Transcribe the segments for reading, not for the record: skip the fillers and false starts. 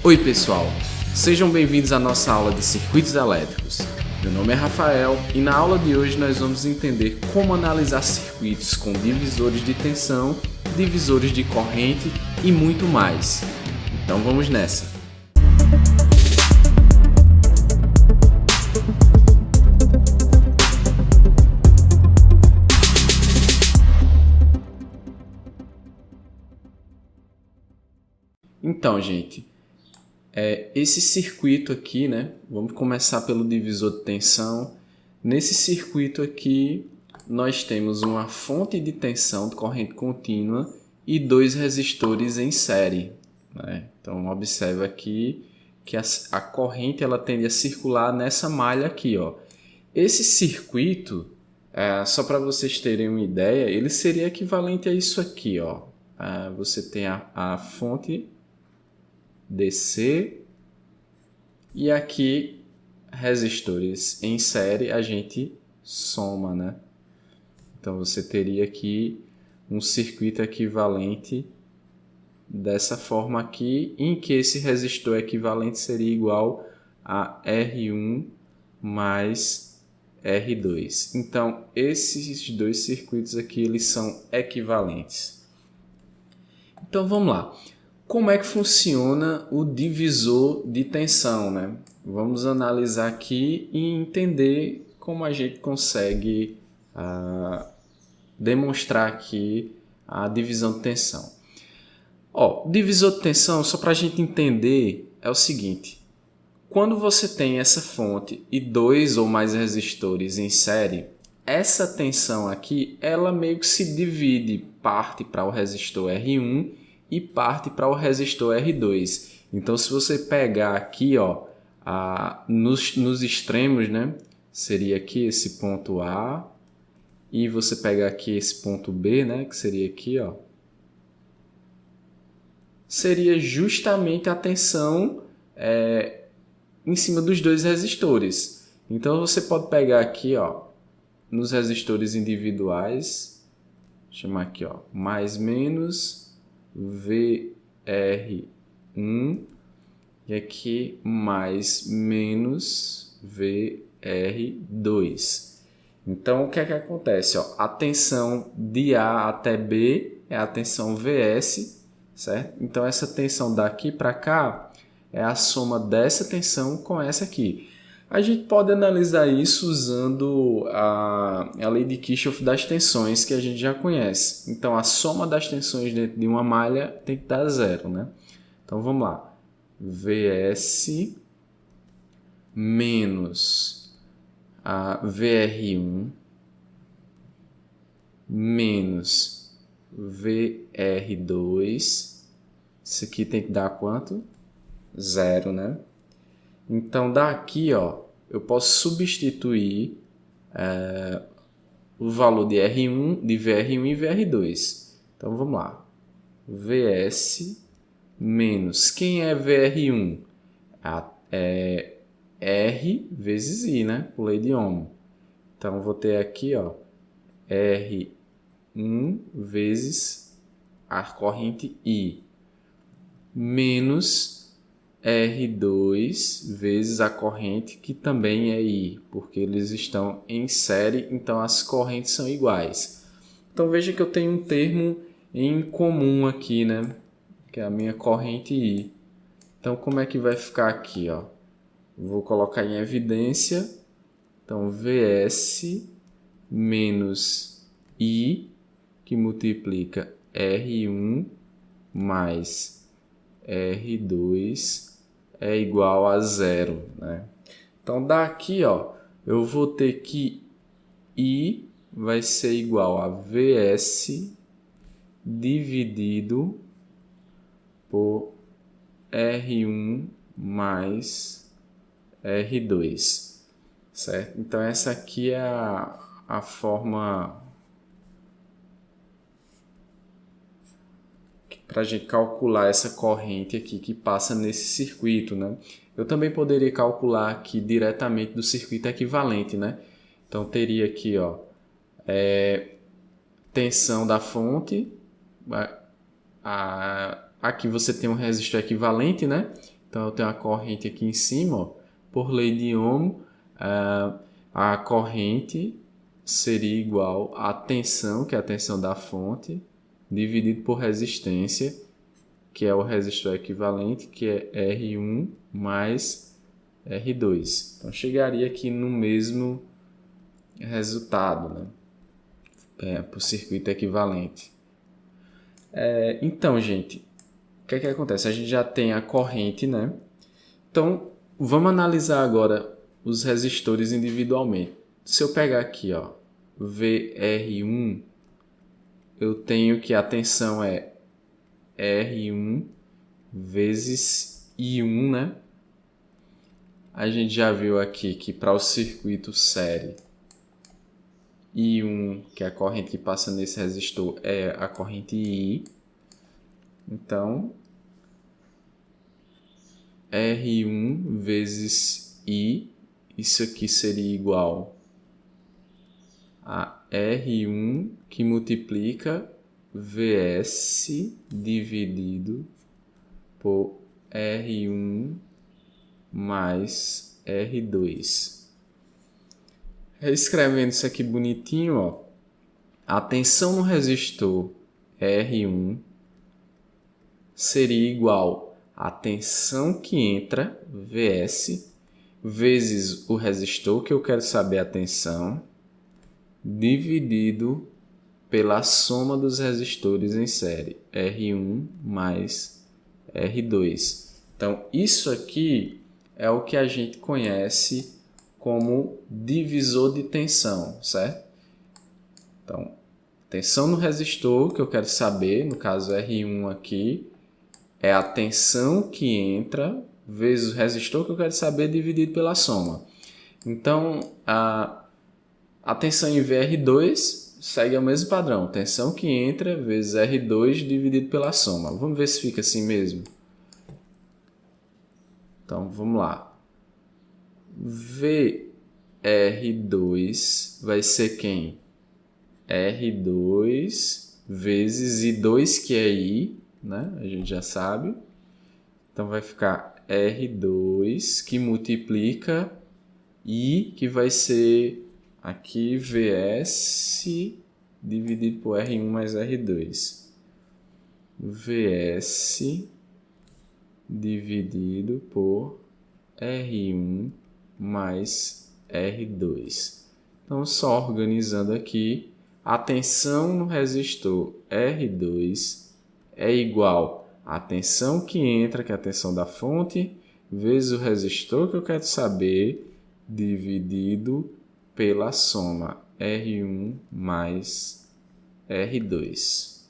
Oi pessoal, sejam bem-vindos à nossa aula de circuitos elétricos. Meu nome é Rafael e na aula de hoje nós vamos entender como analisar circuitos com divisores de tensão, divisores de corrente e muito mais. Então vamos nessa! Então, gente, esse circuito aqui, né? Vamos começar pelo divisor de tensão. Nesse circuito aqui, nós temos uma fonte de tensão de corrente contínua e dois resistores em série, né? Então, observa aqui que a corrente ela tende a circular nessa malha aqui, ó. Esse circuito, só para vocês terem uma ideia, ele seria equivalente a isso aqui, ó. Você tem a fonte DC e aqui resistores em série a gente soma, né? Então você teria aqui um circuito equivalente dessa forma aqui, em que esse resistor equivalente seria igual a R1 mais R2. Então esses dois circuitos aqui eles são equivalentes. Então vamos lá. Como é que funciona o divisor de tensão, né? Vamos analisar aqui e entender como a gente consegue demonstrar aqui a divisão de tensão. O divisor de tensão, só para a gente entender, é o seguinte. Quando você tem essa fonte e dois ou mais resistores em série, essa tensão aqui, ela meio que se divide, parte para o resistor R1 e parte para o resistor R2. Então, se você pegar aqui, ó, nos extremos, né, seria aqui esse ponto A, e você pegar aqui esse ponto B, né, que seria aqui, ó, seria justamente a tensão em cima dos dois resistores. Então, você pode pegar aqui, ó, nos resistores individuais, chamar aqui, ó, mais menos VR1 e aqui mais menos VR2. Então, o que é que acontece? Ó, a tensão de A até B é a tensão VS, certo? Então, essa tensão daqui para cá é a soma dessa tensão com essa aqui. A gente pode analisar isso usando a lei de Kirchhoff das tensões que a gente já conhece. Então, a soma das tensões dentro de uma malha tem que dar zero, né? Então, vamos lá. VS menos a VR1 menos VR2. Isso aqui tem que dar quanto? Zero, né? Então, daqui, ó, eu posso substituir o valor de R1, de VR1 e VR2. Então, vamos lá. VS menos... Quem é VR1? É R vezes I, né? Por lei de Ohm. Então, vou ter aqui, ó, R1 vezes a corrente I menos R2 vezes a corrente, que também é I, porque eles estão em série, então as correntes são iguais. Então veja que eu tenho um termo em comum aqui, né? Que é a minha corrente I. Então como é que vai ficar aqui, ó? Vou colocar em evidência. Então VS menos I, que multiplica R1 mais R2 é igual a zero, né? Então, daqui, ó, eu vou ter que I vai ser igual a VS dividido por R1 mais R2, certo? Então, essa aqui é a forma para a gente calcular essa corrente aqui que passa nesse circuito, né? Eu também poderia calcular aqui diretamente do circuito equivalente, né? Então, teria aqui, ó, tensão da fonte. Aqui você tem um resistor equivalente, né? Então, eu tenho a corrente aqui em cima, ó. Por lei de Ohm, a corrente seria igual à tensão, que é a tensão da fonte, dividido por resistência, que é o resistor equivalente, que é R1 mais R2. Então, chegaria aqui no mesmo resultado, né? Para o circuito equivalente. Então, gente, o que acontece? A gente já tem a corrente, né? Então, vamos analisar agora os resistores individualmente. Se eu pegar aqui, ó, VR1, eu tenho que a tensão é R1 vezes I1, né? A gente já viu aqui que para o circuito série, I1, que é a corrente que passa nesse resistor, é a corrente I. Então, R1 vezes I, isso aqui seria igual a R1 que multiplica VS dividido por R1 mais R2. Reescrevendo isso aqui bonitinho, ó, a tensão no resistor R1 seria igual à tensão que entra, Vs, vezes o resistor, que eu quero saber a tensão, dividido pela soma dos resistores em série, R1 mais R2. Então, isso aqui é o que a gente conhece como divisor de tensão, certo? Então, tensão no resistor, que eu quero saber, no caso R1 aqui, é a tensão que entra vezes o resistor que eu quero saber dividido pela soma. Então, a tensão em VR2 segue o mesmo padrão. Tensão que entra vezes R2 dividido pela soma. Vamos ver se fica assim mesmo. Então, vamos lá. VR2 vai ser quem? R2 vezes I2, que é I, né? A gente já sabe. Então, vai ficar R2 que multiplica I, que vai ser aqui VS dividido por R1 mais R2. VS dividido por R1 mais R2. Então, só organizando aqui, a tensão no resistor R2 é igual à tensão que entra, que é a tensão da fonte, vezes o resistor que eu quero saber, dividido pela soma R1 mais R2.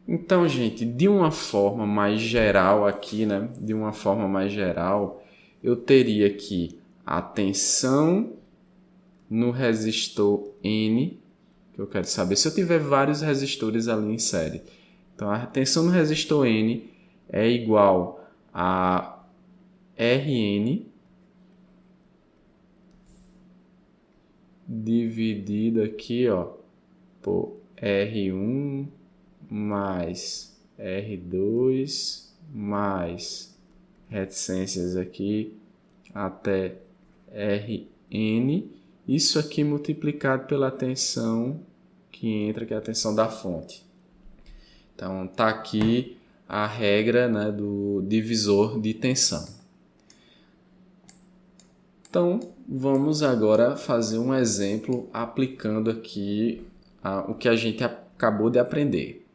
Então, gente, de uma forma mais geral aqui, né? De uma forma mais geral, eu teria aqui a tensão no resistor N, que eu quero saber se eu tiver vários resistores ali em série. Então, a tensão no resistor N é igual a Rn dividido aqui, ó, por R1 mais R2 mais reticências aqui até Rn. Isso aqui multiplicado pela tensão que entra, que é a tensão da fonte. Então, tá aqui a regra, né, do divisor de tensão. Então, vamos agora fazer um exemplo aplicando aqui o que a gente acabou de aprender.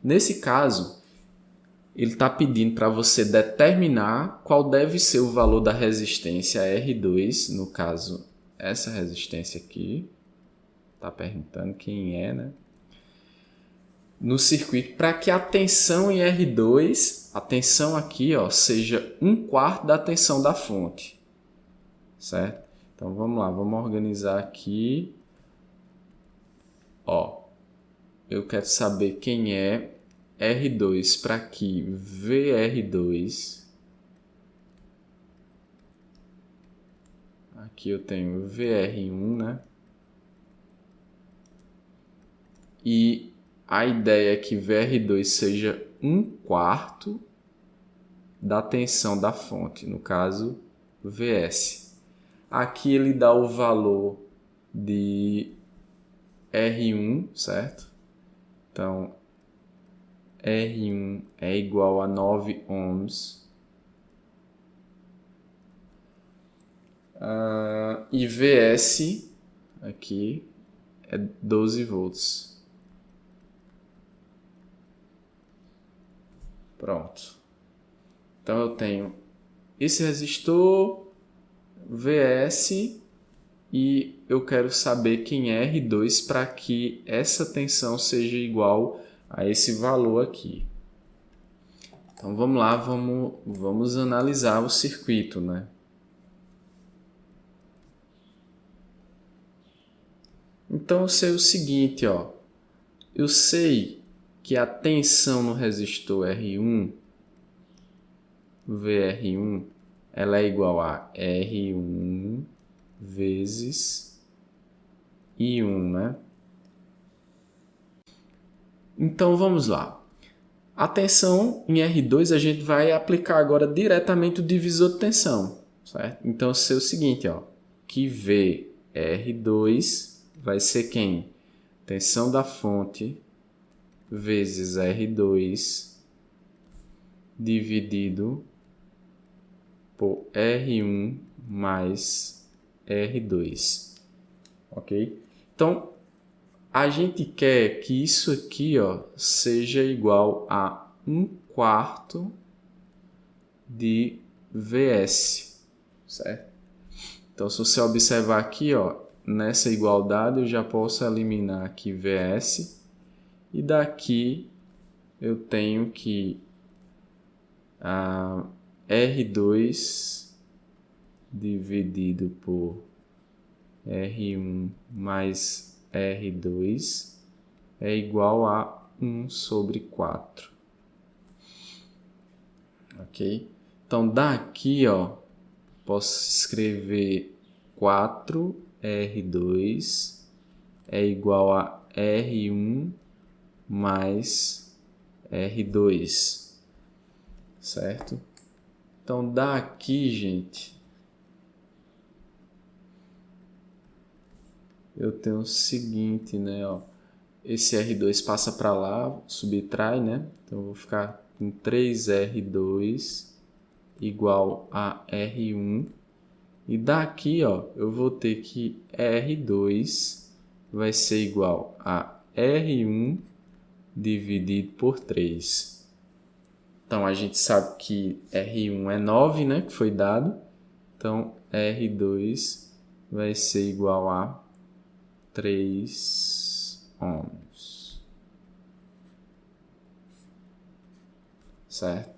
Nesse caso, ele está pedindo para você determinar qual deve ser o valor da resistência R2, no caso, essa resistência aqui. Está perguntando quem é, né? No circuito, para que a tensão em R2, a tensão aqui, ó, seja 1/4 da tensão da fonte. Certo? Então, vamos lá, vamos organizar aqui. Ó, eu quero saber quem é R2 para que VR2. Aqui eu tenho VR1, né? E a ideia é que VR2 seja 1/4 da tensão da fonte, no caso, Vs. Aqui ele dá o valor de R1, certo? Então, R1 é igual a 9 ohms. E Vs aqui é 12 volts. Pronto. Então eu tenho esse resistor, Vs, e eu quero saber quem é R2 para que essa tensão seja igual a esse valor aqui. Então vamos lá, vamos analisar o circuito, né? Então eu sei o seguinte, ó. Eu sei que a tensão no resistor R1, VR1, ela é igual a R1 vezes I1, né? Então vamos lá. A tensão em R2 a gente vai aplicar agora diretamente o divisor de tensão, certo? Então eu sei o seguinte, ó, que VR2 vai ser quem? Tensão da fonte vezes R2 dividido por R1 mais R2, ok? Então, a gente quer que isso aqui, ó, seja igual a 1/4 de Vs, certo? Então, se você observar aqui, ó, nessa igualdade eu já posso eliminar aqui Vs e daqui eu tenho que R2 dividido por R1 mais R2 é igual a 1/4. Ok? Então, daqui, ó, posso escrever 4R2 é igual a R1 mais R2, certo? Então, daqui, gente, eu tenho o seguinte, né, ó, esse R2 passa para lá, subtrai, né? Então, eu vou ficar com 3R2 igual a R1. E daqui, ó, eu vou ter que R2 vai ser igual a R1 dividido por 3. Então, a gente sabe que R1 é 9, né, que foi dado. Então, R2 vai ser igual a 3 ohms. Certo?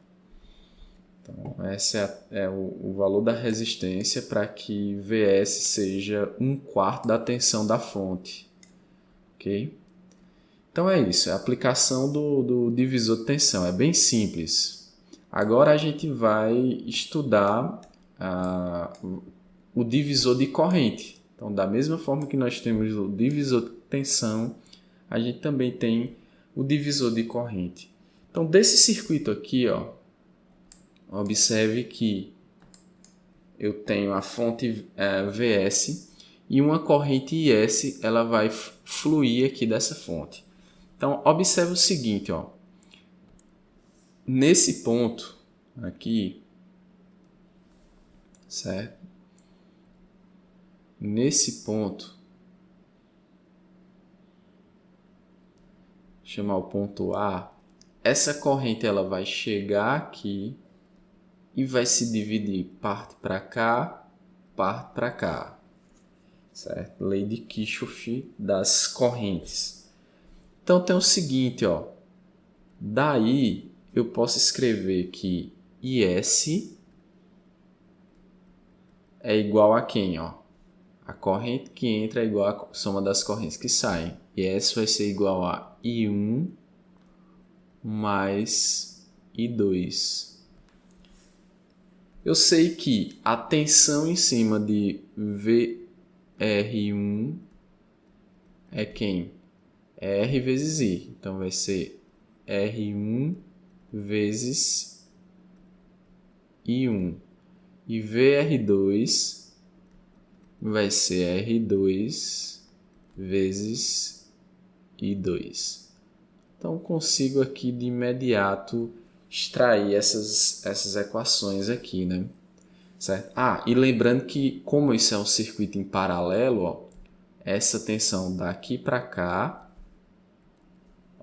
Então, esse é o valor da resistência para que Vs seja 1/4 da tensão da fonte. Ok? Então é isso, é a aplicação do divisor de tensão, é bem simples. Agora a gente vai estudar o divisor de corrente. Então, da mesma forma que nós temos o divisor de tensão, a gente também tem o divisor de corrente. Então, desse circuito aqui, ó, observe que eu tenho a fonte Vs e uma corrente IS, ela vai fluir aqui dessa fonte. Então, observe o seguinte, ó. Nesse ponto aqui, certo? Nesse ponto, chamar o ponto A, essa corrente ela vai chegar aqui e vai se dividir parte para cá, parte para cá, certo? Lei de Kirchhoff das correntes. Então tem o seguinte, ó. Daí eu posso escrever que IS é igual a quem, ó? A corrente que entra é igual à soma das correntes que saem. IS vai ser igual a I1 mais I2. Eu sei que a tensão em cima de VR1 é quem? É R vezes I. Então vai ser R1 vezes I1. E VR2 vai ser R2 vezes I2. Então, consigo aqui de imediato extrair essas equações aqui, né? Certo? E lembrando que, como isso é um circuito em paralelo, ó, essa tensão daqui para cá,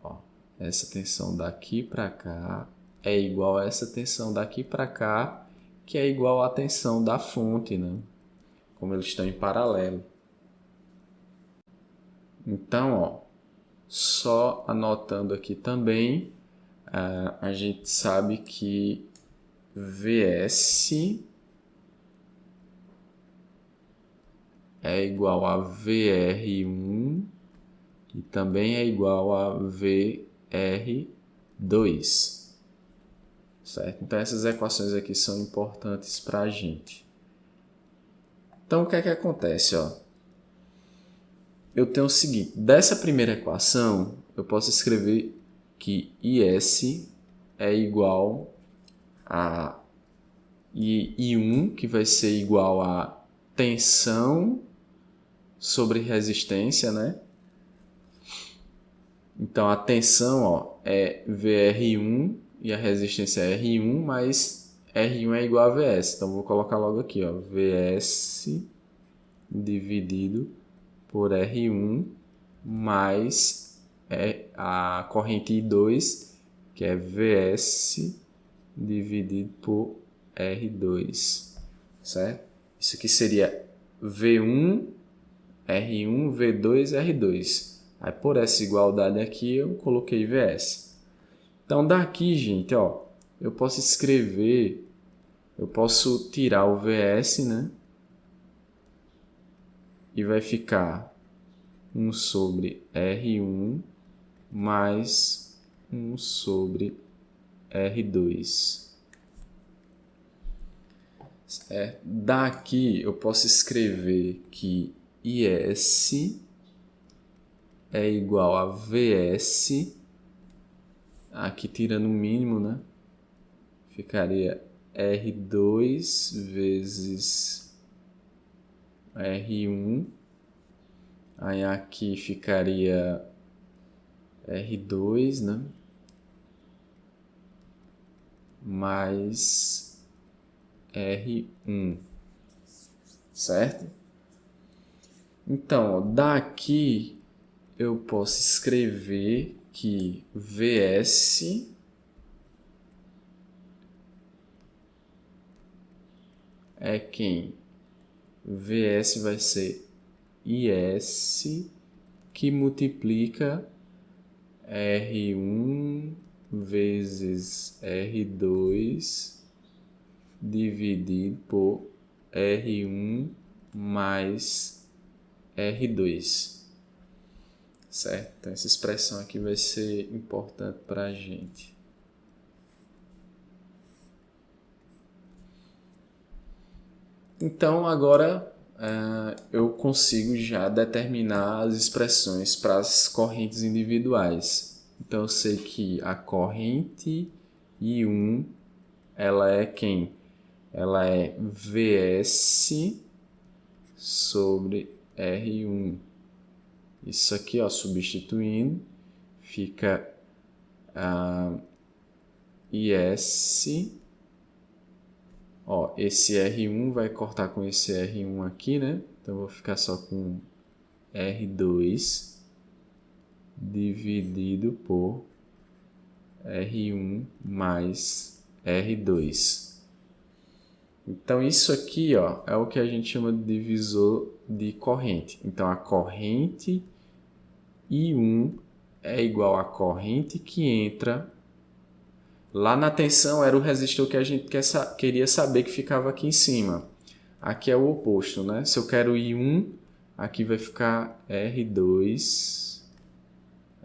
ó, essa tensão daqui para cá é igual a essa tensão daqui para cá, que é igual à tensão da fonte, né? Como eles estão em paralelo. Então, ó, só anotando aqui também, a gente sabe que VS é igual a VR1 e também é igual a VR2. Certo? Então, essas equações aqui são importantes para a gente. Então, o que é que acontece? Ó? Eu tenho o seguinte, dessa primeira equação, eu posso escrever que IS é igual a I1, que vai ser igual a tensão sobre resistência, né? Então, a tensão, ó, é VR1 e a resistência é R1, mas R1 é igual a VS. Então, vou colocar logo aqui, ó, VS dividido por R1 mais a corrente I2, que é VS dividido por R2, certo? Isso aqui seria V1, R1, V2, R2. Aí por essa igualdade aqui eu coloquei VS. Então daqui, gente, ó, eu posso tirar o VS, né? E vai ficar 1 sobre R1 mais 1 sobre R2. Daqui eu posso escrever que IS é igual a VS, aqui tirando o mínimo, né? Ficaria R2 vezes R1. Aí aqui ficaria R2, né? Mais R1, certo? Então, ó, daqui eu posso escrever que VS é quem? VS vai ser IS que multiplica R1 vezes R2 dividido por R1 mais R2. Certo? Então, essa expressão aqui vai ser importante para a gente. Então, agora eu consigo já determinar as expressões para as correntes individuais. Então, eu sei que a corrente I1, ela é quem? Ela é VS sobre R1. Isso aqui, ó, substituindo, fica IS. Ó, esse R1 vai cortar com esse R1 aqui, né? Então, eu vou ficar só com R2 dividido por R1 mais R2. Então, isso aqui, ó, é o que a gente chama de divisor de corrente. Então, a corrente I1 é igual à corrente que entra lá na tensão, era o resistor que a gente queria saber que ficava aqui em cima. Aqui é o oposto, né? Se eu quero I1, aqui vai ficar R2,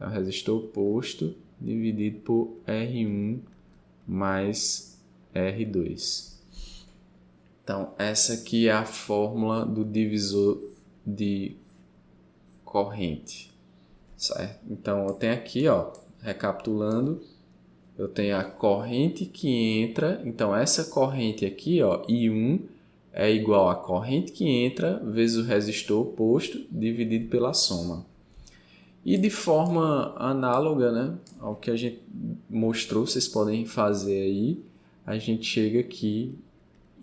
é o resistor oposto, dividido por R1 mais R2. Então, essa aqui é a fórmula do divisor de corrente, certo? Então, eu tenho aqui, ó, recapitulando, eu tenho a corrente que entra, então essa corrente aqui, ó, I1 é igual à corrente que entra vezes o resistor oposto dividido pela soma. E de forma análoga, né, ao que a gente mostrou, vocês podem fazer aí, a gente chega aqui,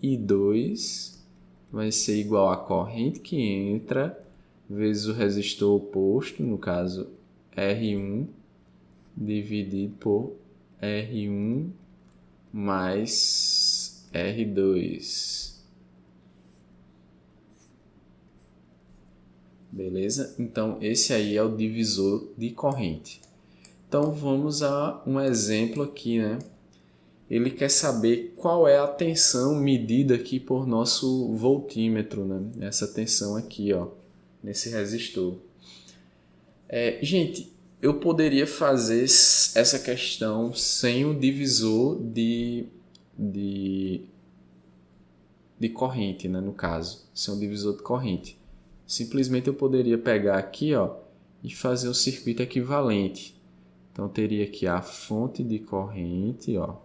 I2 vai ser igual à corrente que entra vezes o resistor oposto, no caso R1, dividido por R1 mais R2. Beleza? Então, esse aí é o divisor de corrente. Então, vamos a um exemplo aqui, né? Ele quer saber qual é a tensão medida aqui por nosso voltímetro, né? Essa tensão aqui, ó, nesse resistor. Gente, eu poderia fazer essa questão sem o divisor de corrente, né? No caso, sem o divisor de corrente. Simplesmente eu poderia pegar aqui, ó, e fazer um circuito equivalente. Então, eu teria aqui a fonte de corrente, ó,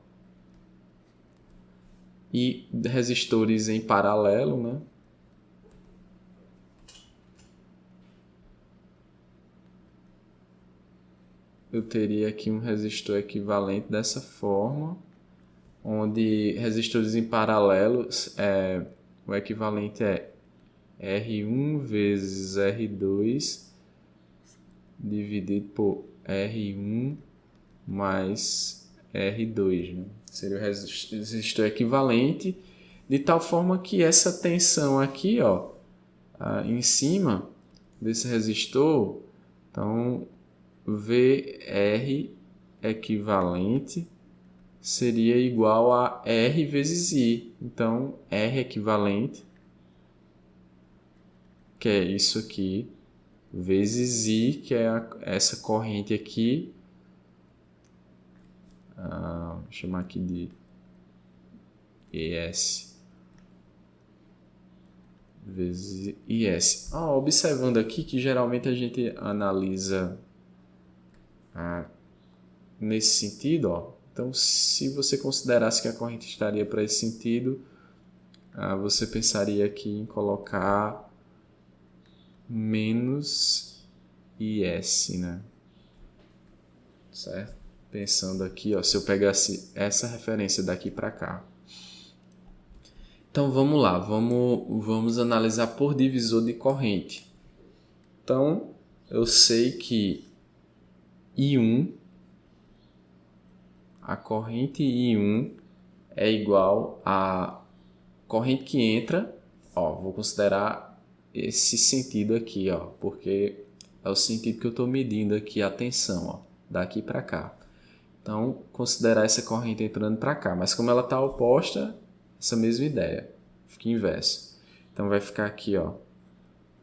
e resistores em paralelo, né? Eu teria aqui um resistor equivalente dessa forma, onde resistores em paralelo, o equivalente é R1 vezes R2 dividido por R1 mais R2, né? Seria o resistor equivalente, de tal forma que essa tensão aqui, ó, em cima desse resistor, então VR equivalente seria igual a R vezes I. Então, R equivalente, que é isso aqui, vezes I, que é essa corrente aqui, vou chamar aqui de ES vezes IS. Observando aqui que geralmente a gente analisa nesse sentido, ó. Então, se você considerasse que a corrente estaria para esse sentido, você pensaria aqui em colocar menos IS, né? Certo? Pensando aqui, ó, se eu pegasse essa referência daqui para cá. Então, vamos lá. Vamos analisar por divisor de corrente. Então, eu sei que I1, a corrente I1 é igual à corrente que entra, ó, vou considerar esse sentido aqui, ó, porque é o sentido que eu estou medindo aqui a tensão, ó, daqui para cá. Então, considerar essa corrente entrando para cá, mas como ela está oposta, essa mesma ideia, fica inverso. Então, vai ficar aqui, ó,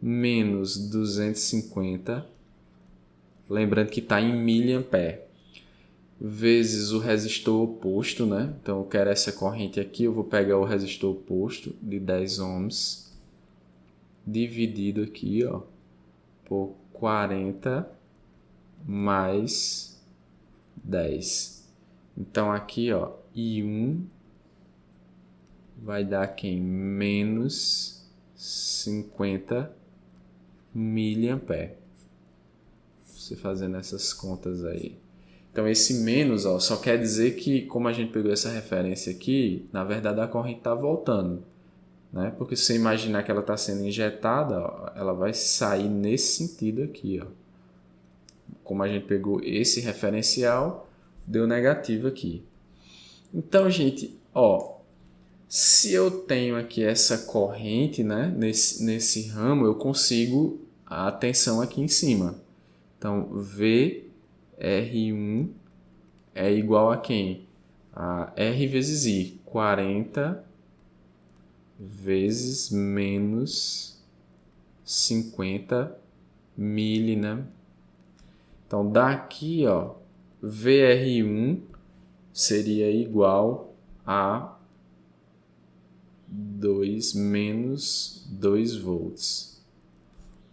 menos 250, lembrando que está em miliampere, vezes o resistor oposto, né? Então, eu quero essa corrente aqui, eu vou pegar o resistor oposto de 10 ohms, dividido aqui, ó, por 40 mais 10. Então, aqui, ó, I1 vai dar aqui menos 50 miliampere. Você fazendo essas contas aí. Então, esse menos, ó, só quer dizer que, como a gente pegou essa referência aqui, na verdade a corrente está voltando, né? Porque se você imaginar que ela está sendo injetada, ó, ela vai sair nesse sentido aqui, ó. Como a gente pegou esse referencial, deu negativo aqui. Então, gente, ó, se eu tenho aqui essa corrente, né, nesse ramo, eu consigo a tensão aqui em cima. Então, VR1 é igual a quem? A R vezes I, 40 vezes menos 50 mili, né? Então, daqui, ó, VR1 seria igual a 2 menos 2 volts,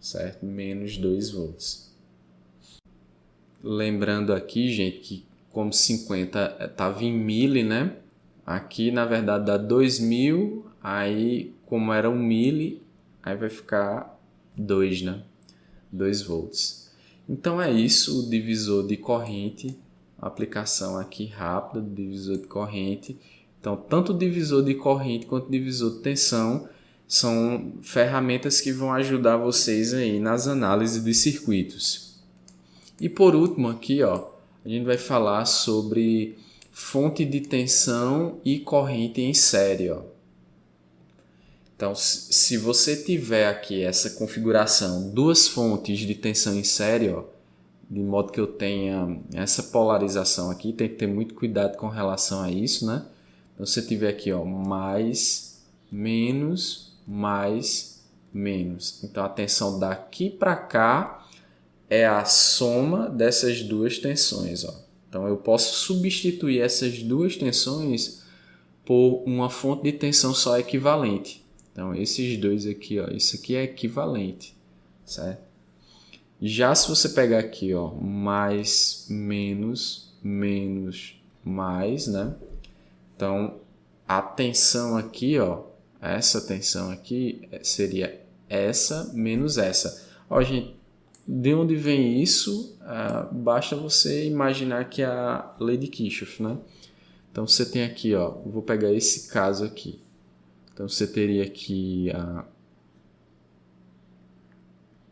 certo? Menos 2 volts. Lembrando aqui, gente, que como 50 estava em mili, né? Aqui, na verdade, dá 2000, aí, como era 1 mili, aí vai ficar 2, né? 2 volts. Então, é isso, o divisor de corrente, a aplicação aqui rápida do divisor de corrente. Então, tanto o divisor de corrente quanto o divisor de tensão são ferramentas que vão ajudar vocês aí nas análises de circuitos. E por último aqui, ó, a gente vai falar sobre fonte de tensão e corrente em série, ó. Então, se você tiver aqui essa configuração, duas fontes de tensão em série, ó, de modo que eu tenha essa polarização aqui, tem que ter muito cuidado com relação a isso, né? Então, se você tiver aqui, ó, mais, menos, mais, menos. Então, a tensão daqui para cá é a soma dessas duas tensões, ó. Então, eu posso substituir essas duas tensões por uma fonte de tensão só equivalente. Então, esses dois aqui, ó, isso aqui é equivalente, certo? Já se você pegar aqui, ó, mais, menos, menos, mais, né? Então, a tensão aqui, ó, essa tensão aqui seria essa menos essa. Ó, gente, de onde vem isso? Basta você imaginar que é a lei de Kirchhoff, né? Então, você tem aqui, ó, vou pegar esse caso aqui. Então, você teria aqui a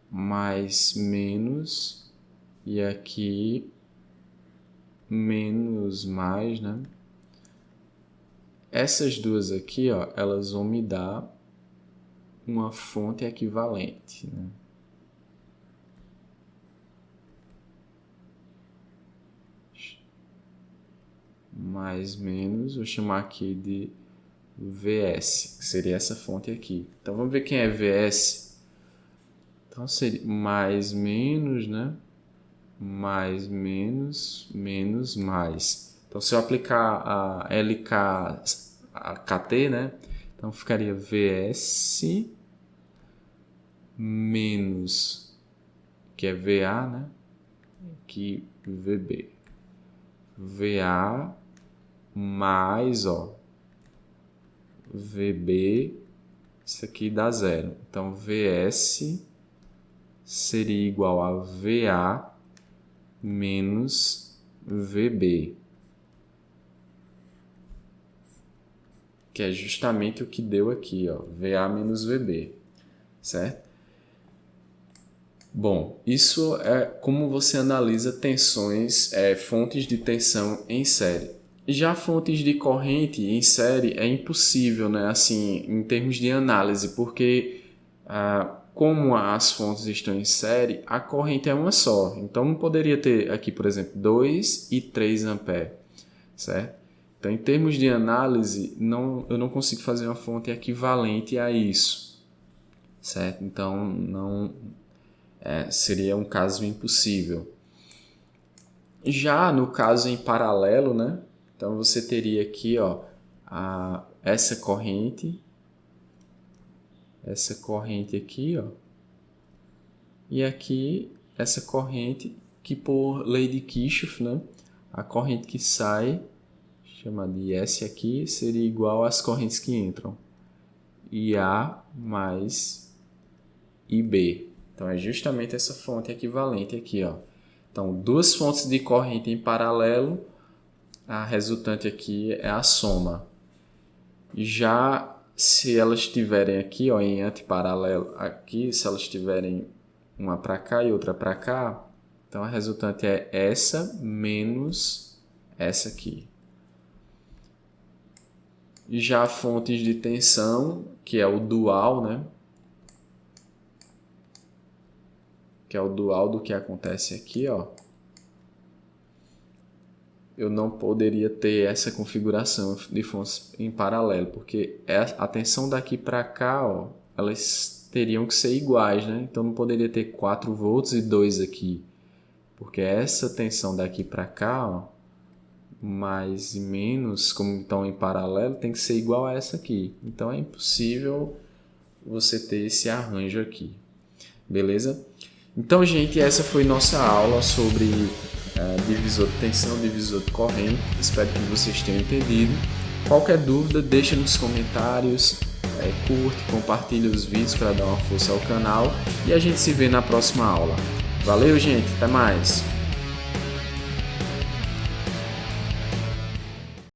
mais, menos, e aqui menos, mais, né? Essas duas aqui, ó, elas vão me dar uma fonte equivalente, né? Mais, menos, vou chamar aqui de VS, que seria essa fonte aqui. Então, vamos ver quem é VS. Então, seria mais, menos, né? Mais, menos, menos, mais. Então, se eu aplicar a LK, a KT, né? Então, ficaria VS menos, que é VA, né? Aqui, VB. VA mais, ó, VB, isso aqui dá zero. Então, VS seria igual a VA menos VB, que é justamente o que deu aqui, ó, VA menos VB, certo? Bom, isso é como você analisa tensões, fontes de tensão em série. Já fontes de corrente em série é impossível, né? Assim, em termos de análise, porque como as fontes estão em série, a corrente é uma só. Então, não poderia ter aqui, por exemplo, 2 e 3 amperes, certo? Então, em termos de análise, eu não consigo fazer uma fonte equivalente a isso, certo? Então, seria um caso impossível. Já no caso em paralelo, né? Então, você teria aqui, ó, essa corrente aqui, ó, e aqui essa corrente que, por lei de Kirchhoff, né, a corrente que sai, chamada de S aqui, seria igual às correntes que entram, IA mais IB. Então, é justamente essa fonte equivalente aqui, ó. Então, duas fontes de corrente em paralelo, a resultante aqui é a soma. Já se elas estiverem aqui, ó, em antiparalelo aqui, se elas estiverem uma para cá e outra para cá, então a resultante é essa menos essa aqui. Já fontes de tensão, que é o dual, né? Que é o dual do que acontece aqui, ó. Eu não poderia ter essa configuração de fontes em paralelo, porque a tensão daqui para cá, ó, elas teriam que ser iguais, né? Então não poderia ter 4 volts e 2 aqui, porque essa tensão daqui para cá, ó, mais e menos, como estão em paralelo, tem que ser igual a essa aqui. Então é impossível você ter esse arranjo aqui, beleza? Então, gente, essa foi nossa aula sobre divisor de tensão, divisor de corrente. Espero que vocês tenham entendido. Qualquer dúvida, deixa nos comentários, curte, compartilha os vídeos para dar uma força ao canal e a gente se vê na próxima aula. Valeu, gente, até mais!